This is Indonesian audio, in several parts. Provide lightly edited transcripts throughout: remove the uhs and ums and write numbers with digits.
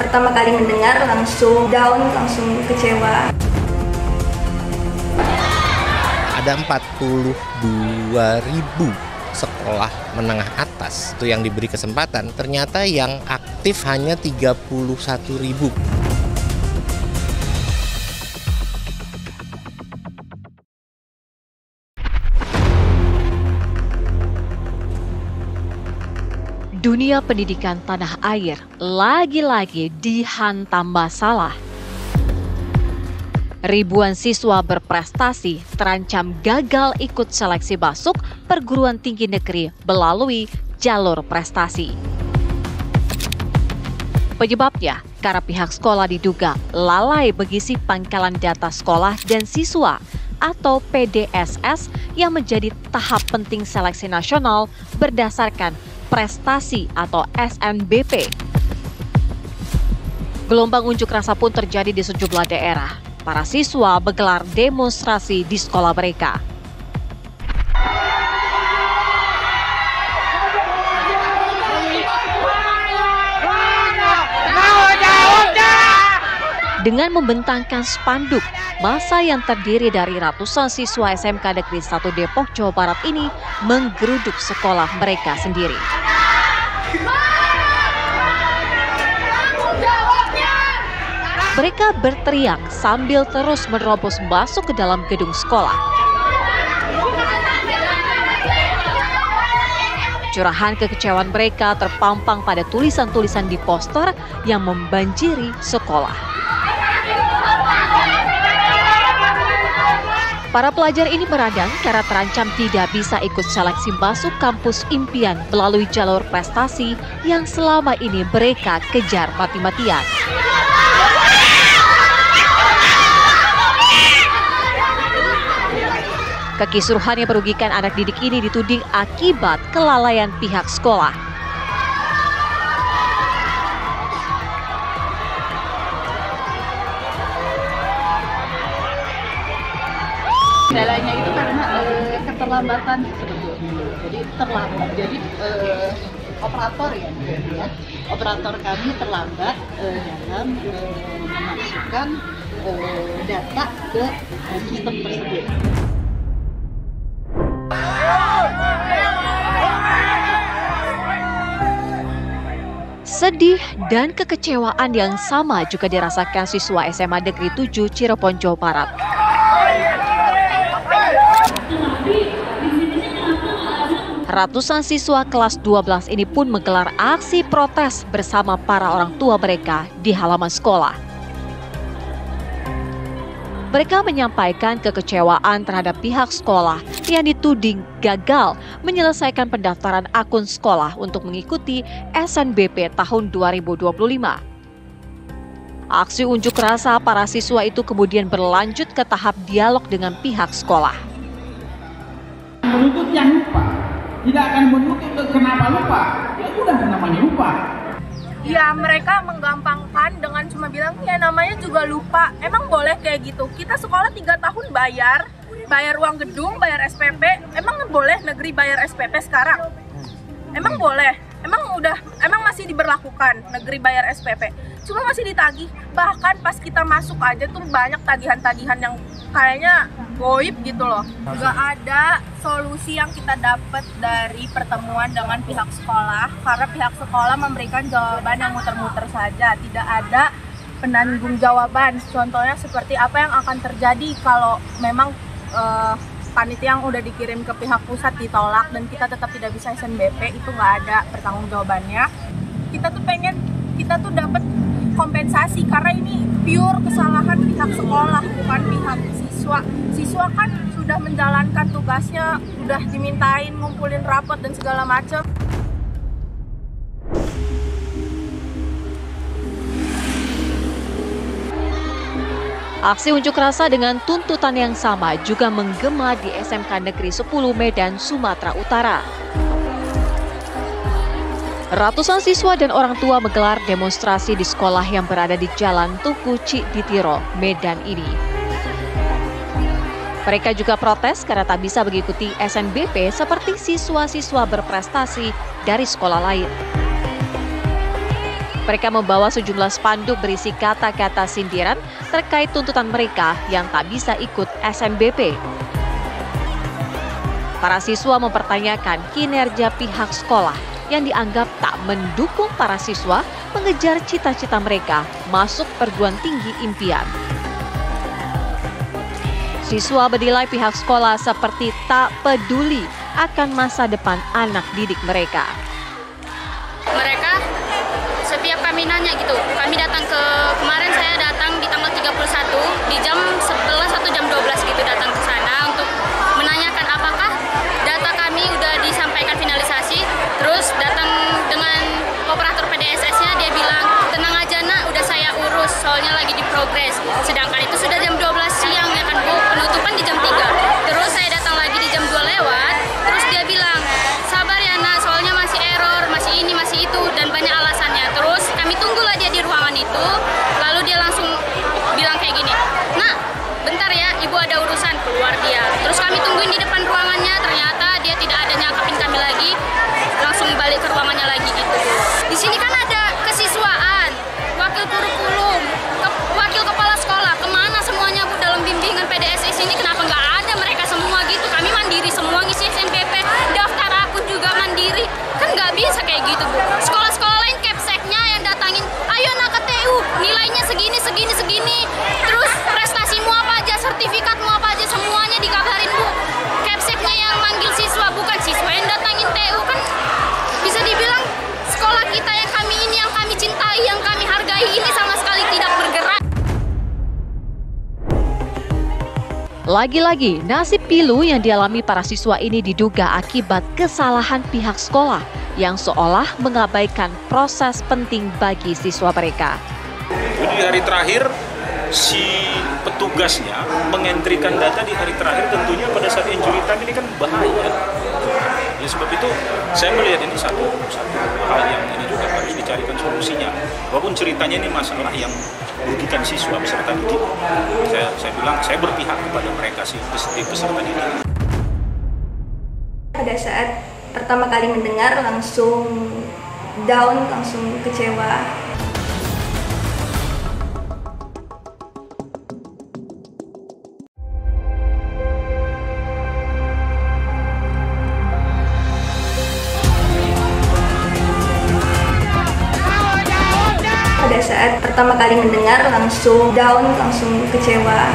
pertama kali mendengar langsung down, langsung kecewa. Ada 42.000 sekolah menengah atas itu yang diberi kesempatan, ternyata yang aktif hanya 31.000. Dunia pendidikan tanah air lagi-lagi dihantam masalah. Ribuan siswa berprestasi terancam gagal ikut seleksi masuk perguruan tinggi negeri melalui jalur prestasi. Penyebabnya karena pihak sekolah diduga lalai mengisi pangkalan data sekolah dan siswa atau PDSS yang menjadi tahap penting seleksi nasional berdasarkan prestasi atau SNBP. Gelombang unjuk rasa pun terjadi di sejumlah daerah. Para siswa menggelar demonstrasi di sekolah mereka. Dengan membentangkan spanduk, massa yang terdiri dari ratusan siswa SMK Negeri 1 Depok, Jawa Barat ini menggeruduk sekolah mereka sendiri. Mereka berteriak sambil terus menerobos masuk ke dalam gedung sekolah. Curahan kekecewaan mereka terpampang pada tulisan-tulisan di poster yang membanjiri sekolah. Para pelajar ini meradang karena terancam tidak bisa ikut seleksi masuk kampus impian melalui jalur prestasi yang selama ini mereka kejar mati-matian. Kekisruhan yang merugikan anak didik ini dituding akibat kelalaian pihak sekolah. Kendalanya itu karena keterlambatan sebetulnya. Jadi terlambat. Jadi operator ya, operator kami terlambat dalam memasukkan data ke sistem tersebut. Sedih dan kekecewaan yang sama juga dirasakan siswa SMA Negeri 7 Cirebon, Jawa Barat. Ratusan siswa kelas 12 ini pun menggelar aksi protes bersama para orang tua mereka di halaman sekolah. Mereka menyampaikan kekecewaan terhadap pihak sekolah yang dituding gagal menyelesaikan pendaftaran akun sekolah untuk mengikuti SNBP tahun 2025. Aksi unjuk rasa para siswa itu kemudian berlanjut ke tahap dialog dengan pihak sekolah. Menuntut yang lupa, tidak akan menuntut kenapa lupa, ya udah namanya lupa. Ya, mereka menggampangkan dengan cuma bilang, ya namanya juga lupa. Emang boleh kayak gitu? Kita sekolah 3 tahun bayar uang gedung, bayar SPP. Emang boleh negeri bayar SPP sekarang? Emang boleh? Emang masih diberlakukan negeri bayar SPP? Cuma masih ditagih. Bahkan pas kita masuk aja tuh banyak tagihan-tagihan yang kayaknya goib gitu loh. Gak ada solusi yang kita dapat dari pertemuan dengan pihak sekolah, karena pihak sekolah memberikan jawaban yang muter-muter saja, tidak ada penanggung-jawaban. Contohnya seperti apa yang akan terjadi kalau memang panitia yang udah dikirim ke pihak pusat ditolak dan kita tetap tidak bisa SNBP, itu nggak ada pertanggungjawabannya. Kita tuh dapat kompensasi karena ini pure kesalahan pihak sekolah, bukan pihak siswa. Siswa kan sudah menjalankan tugasnya, sudah dimintain ngumpulin rapot dan segala macam. Aksi unjuk rasa dengan tuntutan yang sama juga menggema di SMK Negeri 10 Medan, Sumatera Utara. Ratusan siswa dan orang tua menggelar demonstrasi di sekolah yang berada di Jalan Tugu Cikditiro, Medan ini. Mereka juga protes karena tak bisa mengikuti SNBP seperti siswa-siswa berprestasi dari sekolah lain. Mereka membawa sejumlah spanduk berisi kata-kata sindiran terkait tuntutan mereka yang tak bisa ikut SNBP. Para siswa mempertanyakan kinerja pihak sekolah yang dianggap tak mendukung para siswa mengejar cita-cita mereka masuk perguruan tinggi impian. Siswa menilai pihak sekolah seperti tak peduli akan masa depan anak didik mereka. Mereka setiap kami nanya gitu, kami datang kemarin saya datang di tanggal 31 di jam 11 atau jam 12 gitu datang ke sana untuk menanyakan apakah data kami udah disampaikan finalisasi. Terus datang dengan operator PDSS-nya, dia bilang tenang aja nak, udah saya urus soalnya lagi di progres. Sedangkan itu sudah jam 12 siang ya kan Bu, penutupan di jam 3. Terus saya datang lagi di jam 2 lewat, terus dia bilang sabar ya nak, soalnya masih error, masih ini, masih itu, dan banyak alasannya. Terus kami tunggulah dia di ruangan itu, lalu dia langsung bilang kayak gini, nak bentar ya ibu ada urusan, keluar dia. Terus kami tungguin di depan ruangannya, ternyata dia tidak ada nyangkapin kami lagi, langsung balik ke ruangannya lagi gitu. Di sini kan ada kesiswaan, wakil kurikulum, wakil kepala sekolah, kemana semuanya Bu dalam bimbingan PDSS ini, kenapa nggak ada mereka semua gitu? Kami mandiri semua ngisi SNBP, daftar akun juga mandiri, kan nggak bisa kayak gitu Bu. Sekolah-sekolah lain capseknya yang datangin, ayo nak ke TU, nilainya segini, segini, segini, terus prestasimu apa aja, sertifikatmu apa aja, semuanya dikabarin Bu. Capseknya yang manggil siswa, bukan siswa yang datangin TU, kan bisa dibilang sekolah kita yang kami ini, yang kami cintai, yang kami hargai ini sama sekali tidak bergerak. Lagi-lagi, nasib pilu yang dialami para siswa ini diduga akibat kesalahan pihak sekolah yang seolah mengabaikan proses penting bagi siswa mereka. Jadi di hari terakhir, si petugasnya mengentrikan data di hari terakhir, tentunya pada saat injury time ini kan bahaya. Ya sebab itu saya melihat ini satu hal yang ini juga harus dicarikan solusinya. Walaupun ceritanya ini masalah yang merugikan siswa peserta didik, saya bilang saya berpihak kepada mereka sih peserta didik. Pada saat pertama kali mendengar langsung down, langsung kecewa. Pada saat pertama kali mendengar langsung down, langsung kecewa.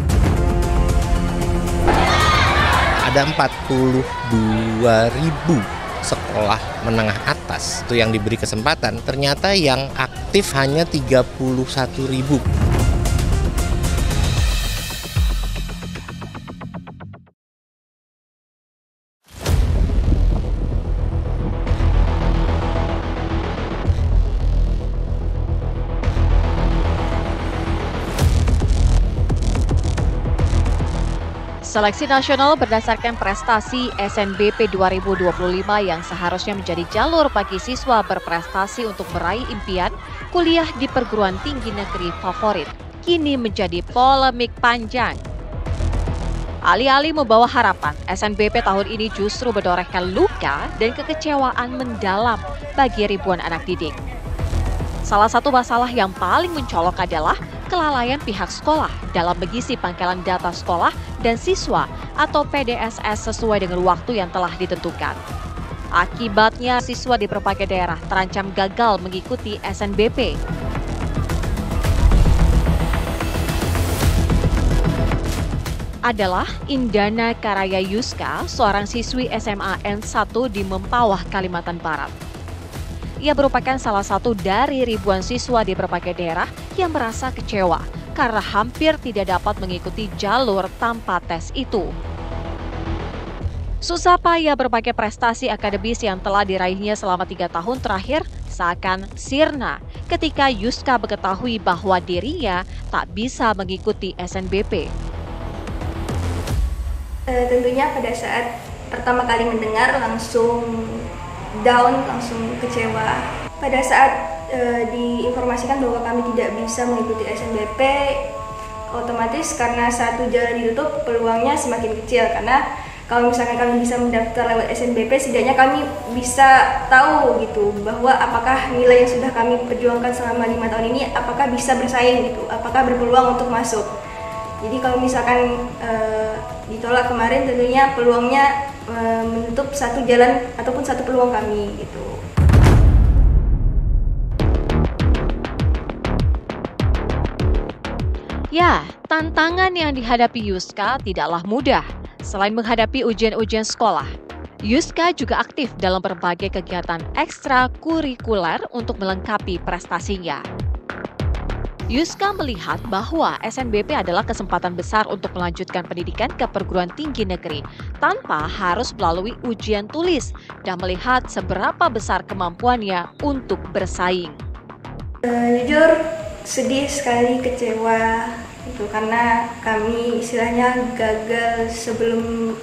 Ada 42.000 sekolah menengah atas itu yang diberi kesempatan, ternyata yang aktif hanya 31.000. Seleksi nasional berdasarkan prestasi SNBP 2025 yang seharusnya menjadi jalur bagi siswa berprestasi untuk meraih impian kuliah di perguruan tinggi negeri favorit, kini menjadi polemik panjang. Alih-alih membawa harapan, SNBP tahun ini justru menorehkan luka dan kekecewaan mendalam bagi ribuan anak didik. Salah satu masalah yang paling mencolok adalah kelalaian pihak sekolah dalam mengisi pangkalan data sekolah dan siswa atau PDSS sesuai dengan waktu yang telah ditentukan. Akibatnya, siswa di berbagai daerah terancam gagal mengikuti SNBP. Adalah Indana Karaya Yuska, seorang siswi SMA N1 di Mempawah, Kalimantan Barat. Ia merupakan salah satu dari ribuan siswa di berbagai daerah yang merasa kecewa karena hampir tidak dapat mengikuti jalur tanpa tes itu. Susah payah berbagai prestasi akademis yang telah diraihnya selama 3 tahun terakhir seakan sirna ketika Yuska mengetahui bahwa dirinya tak bisa mengikuti SNBP. Tentunya pada saat pertama kali mendengar langsung down, langsung kecewa. Pada saat diinformasikan bahwa kami tidak bisa mengikuti SNBP, otomatis karena satu jalan ditutup, peluangnya semakin kecil karena Kalau misalkan kami bisa mendaftar lewat SNBP, setidaknya kami bisa tahu gitu bahwa apakah nilai yang sudah kami perjuangkan selama 5 tahun ini apakah bisa bersaing gitu, apakah berpeluang untuk masuk. Jadi kalau misalkan ditolak kemarin, tentunya peluangnya menutup satu jalan ataupun satu peluang kami gitu. Ya, tantangan yang dihadapi Yuska tidaklah mudah. Selain menghadapi ujian-ujian sekolah, Yuska juga aktif dalam berbagai kegiatan ekstrakurikuler untuk melengkapi prestasinya. Yuska melihat bahwa SNBP adalah kesempatan besar untuk melanjutkan pendidikan ke perguruan tinggi negeri tanpa harus melalui ujian tulis dan melihat seberapa besar kemampuannya untuk bersaing. Jujur sedih sekali, kecewa itu karena kami istilahnya gagal sebelum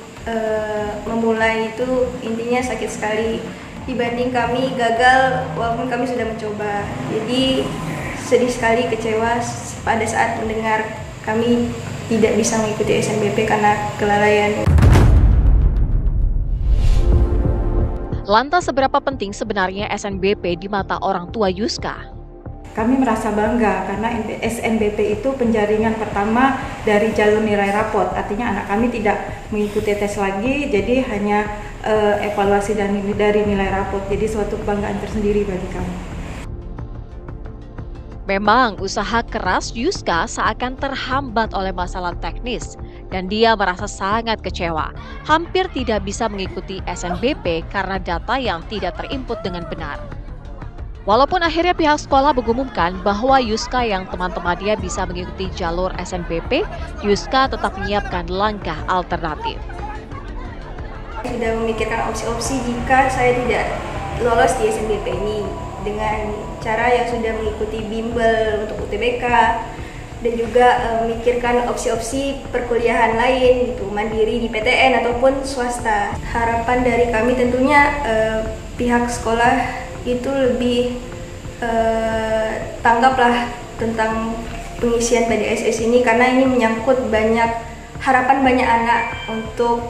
memulai itu, intinya sakit sekali dibanding kami gagal walaupun kami sudah mencoba. Jadi sedih sekali, kecewa pada saat mendengar kami tidak bisa mengikuti SNBP karena kelalaian. Lantas seberapa penting sebenarnya SNBP di mata orang tua Yuska? Kami merasa bangga karena SNBP itu penjaringan pertama dari jalur nilai rapot. Artinya anak kami tidak mengikuti tes lagi, jadi hanya evaluasi dari nilai rapot. Jadi suatu kebanggaan tersendiri bagi kami. Memang usaha keras Yuska seakan terhambat oleh masalah teknis dan dia merasa sangat kecewa. Hampir tidak bisa mengikuti SNBP karena data yang tidak terinput dengan benar. Walaupun akhirnya pihak sekolah mengumumkan bahwa Yuska yang teman-temannya bisa mengikuti jalur SNBP, Yuska tetap menyiapkan langkah alternatif. Sudah memikirkan opsi-opsi jika saya tidak lolos di SNBP ini dengan cara yang sudah mengikuti bimbel untuk UTBK dan juga memikirkan opsi-opsi perkuliahan lain gitu, mandiri di PTN ataupun swasta. Harapan dari kami tentunya pihak sekolah itu lebih tanggaplah tentang pengisian PDSS ini karena ini menyangkut harapan banyak anak untuk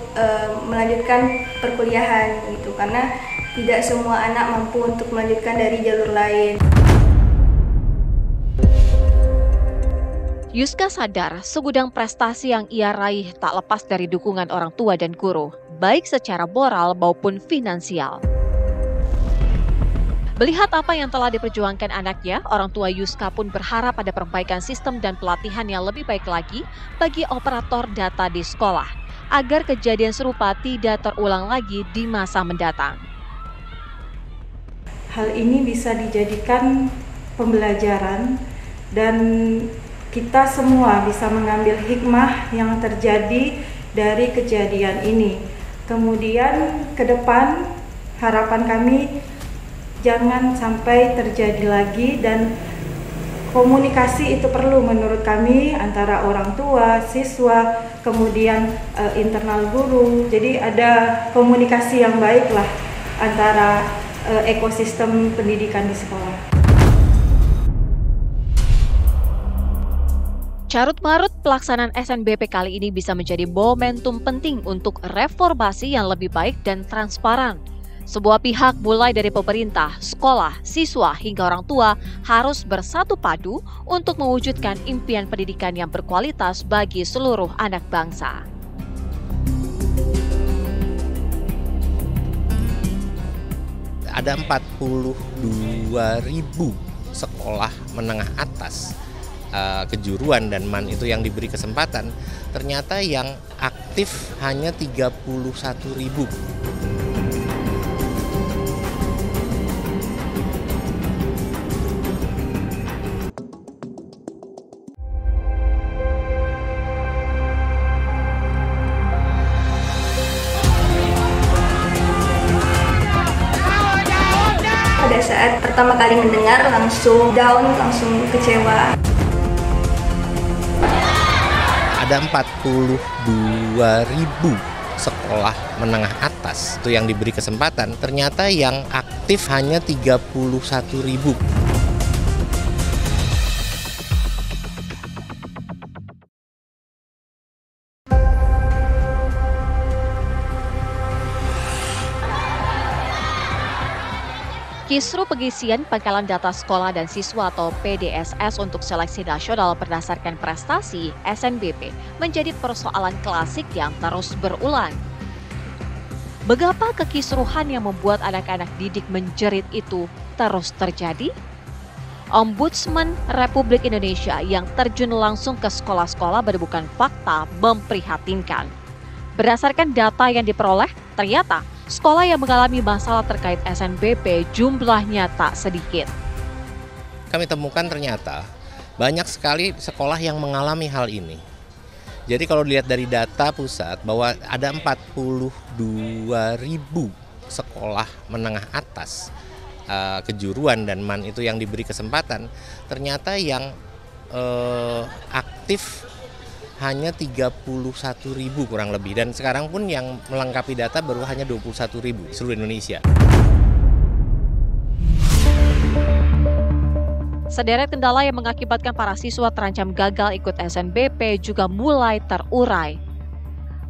melanjutkan perkuliahan gitu, karena tidak semua anak mampu untuk melanjutkan dari jalur lain. Yuska sadar segudang prestasi yang ia raih tak lepas dari dukungan orang tua dan guru, baik secara moral maupun finansial. Melihat apa yang telah diperjuangkan anaknya, orang tua Yuska pun berharap ada perbaikan sistem dan pelatihan yang lebih baik lagi bagi operator data di sekolah, agar kejadian serupa tidak terulang lagi di masa mendatang. Hal ini bisa dijadikan pembelajaran dan kita semua bisa mengambil hikmah yang terjadi dari kejadian ini. Kemudian ke depan harapan kami jangan sampai terjadi lagi dan komunikasi itu perlu menurut kami antara orang tua, siswa, kemudian internal guru. Jadi ada komunikasi yang baik lah antara ekosistem pendidikan di sekolah. Carut-marut pelaksanaan SNBP kali ini bisa menjadi momentum penting untuk reformasi yang lebih baik dan transparan. Sebuah pihak mulai dari pemerintah, sekolah, siswa, hingga orang tua harus bersatu padu untuk mewujudkan impian pendidikan yang berkualitas bagi seluruh anak bangsa. Ada 42.000 sekolah menengah atas kejuruan dan MAN itu yang diberi kesempatan, ternyata yang aktif hanya 31.000. Pada saat pertama kali mendengar langsung down, langsung kecewa. Ada 42.000 sekolah menengah atas itu yang diberi kesempatan, ternyata yang aktif hanya 31.000. Kisru pengisian pangkalan data sekolah dan siswa atau PDSS untuk seleksi nasional berdasarkan prestasi SNBP menjadi persoalan klasik yang terus berulang. Betapa kekisruhan yang membuat anak-anak didik menjerit itu terus terjadi? Ombudsman Republik Indonesia yang terjun langsung ke sekolah-sekolah menemukan fakta memprihatinkan. Berdasarkan data yang diperoleh, ternyata sekolah yang mengalami masalah terkait SNBP jumlahnya tak sedikit. Kami temukan ternyata banyak sekali sekolah yang mengalami hal ini. Jadi kalau dilihat dari data pusat bahwa ada 42.000 sekolah menengah atas kejuruan dan MAN itu yang diberi kesempatan, ternyata yang aktif hanya 31.000 kurang lebih, dan sekarang pun yang melengkapi data baru hanya 21.000 di seluruh Indonesia. Sederet kendala yang mengakibatkan para siswa terancam gagal ikut SNBP juga mulai terurai.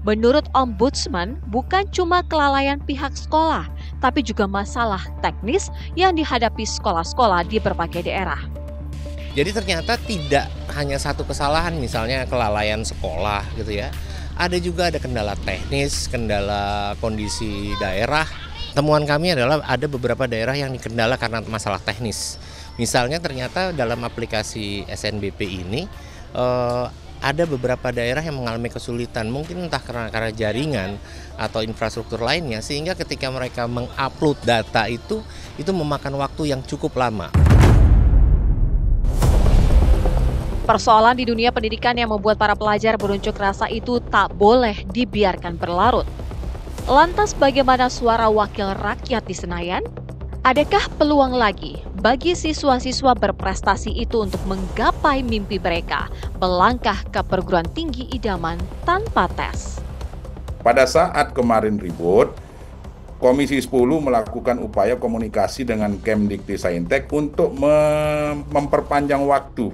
Menurut Ombudsman, bukan cuma kelalaian pihak sekolah, tapi juga masalah teknis yang dihadapi sekolah-sekolah di berbagai daerah. Jadi ternyata tidak hanya satu kesalahan, misalnya kelalaian sekolah gitu ya. Ada juga kendala teknis, kendala kondisi daerah. Temuan kami adalah ada beberapa daerah yang dikendala karena masalah teknis. Misalnya ternyata dalam aplikasi SNBP ini ada beberapa daerah yang mengalami kesulitan, mungkin entah karena jaringan atau infrastruktur lainnya, sehingga ketika mereka mengupload data itu memakan waktu yang cukup lama. Persoalan di dunia pendidikan yang membuat para pelajar berunjuk rasa itu tak boleh dibiarkan berlarut. Lantas bagaimana suara wakil rakyat di Senayan? Adakah peluang lagi bagi siswa-siswa berprestasi itu untuk menggapai mimpi mereka, melangkah ke perguruan tinggi idaman tanpa tes? Pada saat kemarin ribut, Komisi 10 melakukan upaya komunikasi dengan Kemdikti-Saintek untuk memperpanjang waktu,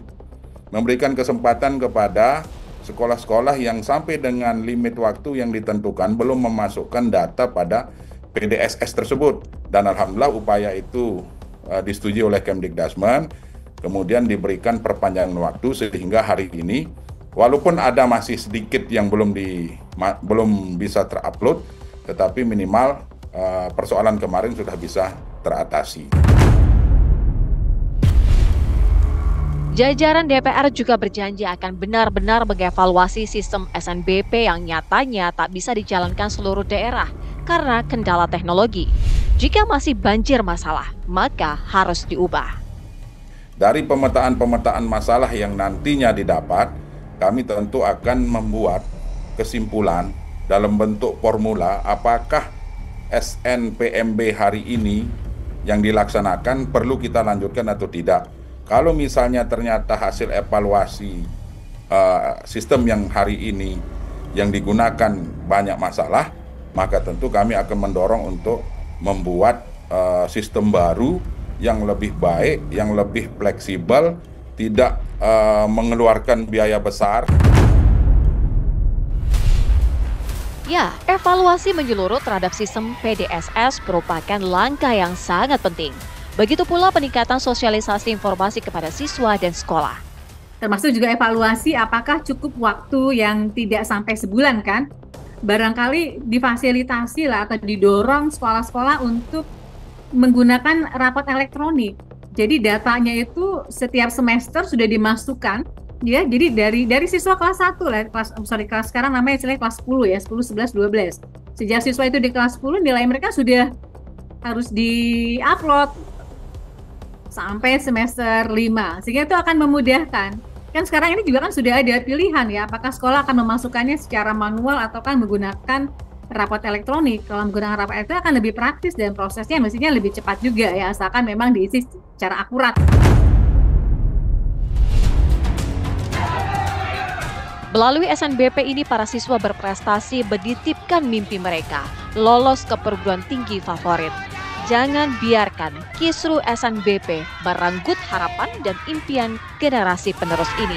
memberikan kesempatan kepada sekolah-sekolah yang sampai dengan limit waktu yang ditentukan belum memasukkan data pada PDSS tersebut. Dan alhamdulillah upaya itu disetujui oleh Kemdikdasmen, kemudian diberikan perpanjangan waktu sehingga hari ini, walaupun ada masih sedikit yang belum bisa terupload, tetapi minimal persoalan kemarin sudah bisa teratasi. Jajaran DPR juga berjanji akan benar-benar mengevaluasi sistem SNBP yang nyatanya tak bisa dijalankan seluruh daerah karena kendala teknologi. Jika masih banjir masalah, maka harus diubah. Dari pemetaan masalah yang nantinya didapat, kami tentu akan membuat kesimpulan dalam bentuk formula apakah SNPMB hari ini yang dilaksanakan perlu kita lanjutkan atau tidak. Kalau misalnya ternyata hasil evaluasi sistem yang hari ini yang digunakan banyak masalah, maka tentu kami akan mendorong untuk membuat sistem baru yang lebih baik, yang lebih fleksibel, tidak mengeluarkan biaya besar. Ya, evaluasi menyeluruh terhadap sistem PDSS merupakan langkah yang sangat penting. Begitu pula peningkatan sosialisasi informasi kepada siswa dan sekolah. Termasuk juga evaluasi apakah cukup waktu yang tidak sampai sebulan kan? Barangkali difasilitasi lah atau didorong sekolah-sekolah untuk menggunakan rapot elektronik. Jadi datanya itu setiap semester sudah dimasukkan, ya. Jadi dari siswa kelas 1 lah, kelas sekarang namanya istilahnya kelas 10 ya, 10, 11, 12. Sejak siswa itu di kelas 10 nilai mereka sudah harus di-upload sampai semester 5, sehingga itu akan memudahkan. Kan sekarang ini juga kan sudah ada pilihan ya, apakah sekolah akan memasukkannya secara manual atau kan menggunakan rapot elektronik. Kalau menggunakan rapot elektronik akan lebih praktis dan prosesnya mestinya lebih cepat juga ya, asalkan memang diisi secara akurat. Melalui SNBP ini para siswa berprestasi menitipkan mimpi mereka, lolos ke perguruan tinggi favorit. Jangan biarkan kisru SNBP merenggut harapan dan impian generasi penerus ini.